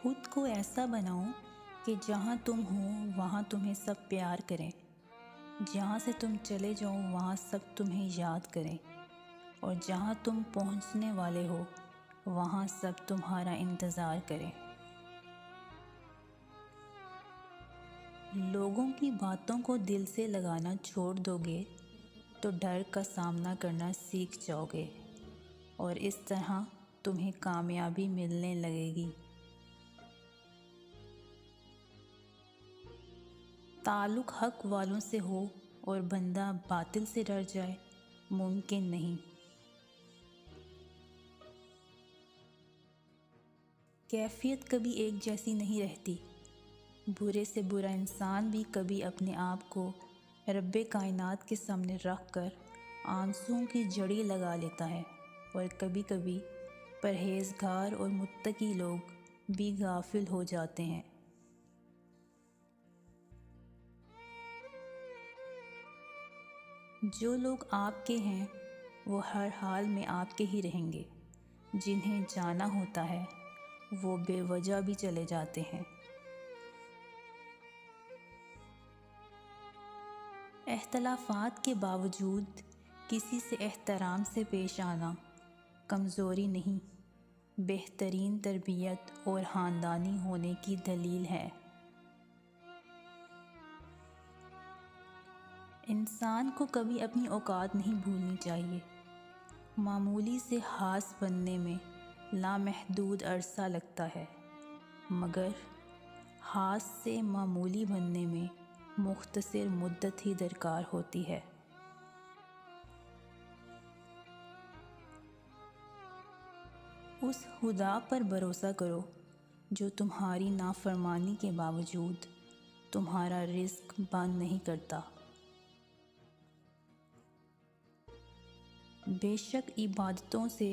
خود کو ایسا بناؤ کہ جہاں تم ہو وہاں تمہیں سب پیار کریں، جہاں سے تم چلے جاؤ وہاں سب تمہیں یاد کریں، اور جہاں تم پہنچنے والے ہو وہاں سب تمہارا انتظار کریں۔ لوگوں کی باتوں کو دل سے لگانا چھوڑ دو گے تو ڈر کا سامنا کرنا سیکھ جاؤ گے، اور اس طرح تمہیں کامیابی ملنے لگے گی۔ تعلق حق والوں سے ہو اور بندہ باطل سے ڈر جائے، ممکن نہیں۔ کیفیت کبھی ایک جیسی نہیں رہتی۔ برے سے برا انسان بھی کبھی اپنے آپ کو رب کائنات کے سامنے رکھ کر آنسوؤں کی جڑی لگا لیتا ہے، اور کبھی کبھی پرہیزگار اور متقی لوگ بھی غافل ہو جاتے ہیں۔ جو لوگ آپ کے ہیں وہ ہر حال میں آپ کے ہی رہیں گے، جنہیں جانا ہوتا ہے وہ بے وجہ بھی چلے جاتے ہیں۔ اختلافات کے باوجود کسی سے احترام سے پیش آنا کمزوری نہیں، بہترین تربیت اور خاندانی ہونے کی دلیل ہے۔ انسان کو کبھی اپنی اوقات نہیں بھولنی چاہیے۔ معمولی سے خاص بننے میں لامحدود عرصہ لگتا ہے، مگر خاص سے معمولی بننے میں مختصر مدت ہی درکار ہوتی ہے۔ اس خدا پر بھروسہ کرو جو تمہاری نافرمانی کے باوجود تمہارا رزق بند نہیں کرتا۔ بے شک عبادتوں سے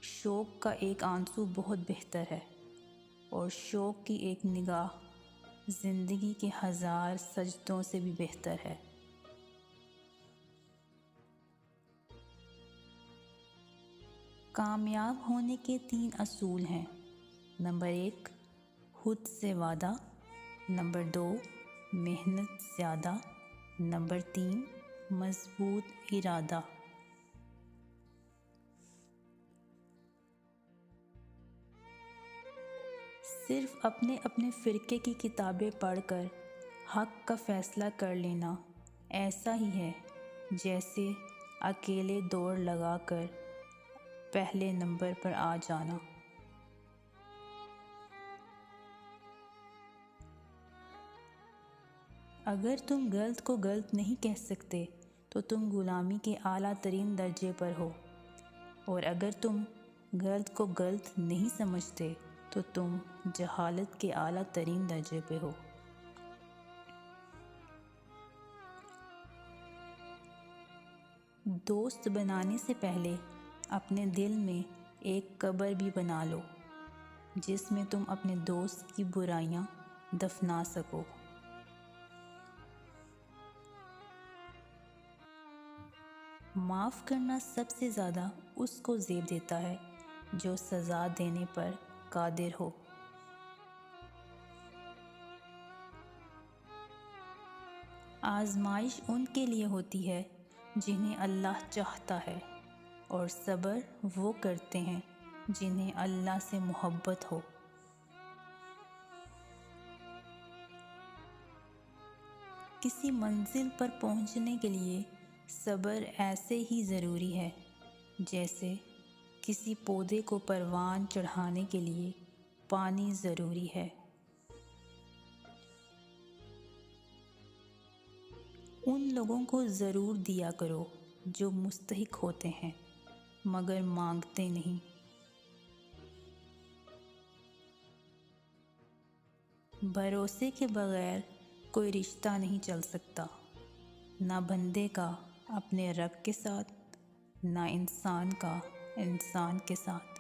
شوق کا ایک آنسو بہت بہتر ہے، اور شوق کی ایک نگاہ زندگی کے 1000 سجدوں سے بھی بہتر ہے۔ کامیاب ہونے کے 3 اصول ہیں۔ نمبر 1، خود سے وعدہ۔ نمبر 2، محنت زیادہ۔ نمبر 3، مضبوط ارادہ۔ صرف اپنے فرقے کی کتابیں پڑھ کر حق کا فیصلہ کر لینا ایسا ہی ہے جیسے اکیلے دوڑ لگا کر پہلے نمبر پر آ جانا۔ اگر تم غلط کو غلط نہیں کہہ سکتے تو تم غلامی کے اعلیٰ ترین درجے پر ہو، اور اگر تم غلط کو غلط نہیں سمجھتے تو تم جہالت کے اعلیٰ ترین درجے پہ ہو۔ دوست بنانے سے پہلے اپنے دل میں ایک قبر بھی بنا لو جس میں تم اپنے دوست کی برائیاں دفنا سکو۔ معاف کرنا سب سے زیادہ اس کو زیب دیتا ہے جو سزا دینے پر قادر ہو۔ آزمائش ان کے لیے ہوتی ہے جنہیں اللہ چاہتا ہے، اور صبر وہ کرتے ہیں جنہیں اللہ سے محبت ہو۔ کسی منزل پر پہنچنے کے لیے صبر ایسے ہی ضروری ہے جیسے کسی پودے کو پروان چڑھانے کے لیے پانی ضروری ہے۔ ان لوگوں کو ضرور دیا کرو جو مستحق ہوتے ہیں مگر مانگتے نہیں۔ بھروسے کے بغیر کوئی رشتہ نہیں چل سکتا، نہ بندے کا اپنے رب کے ساتھ، نہ انسان کا انسان کے ساتھ۔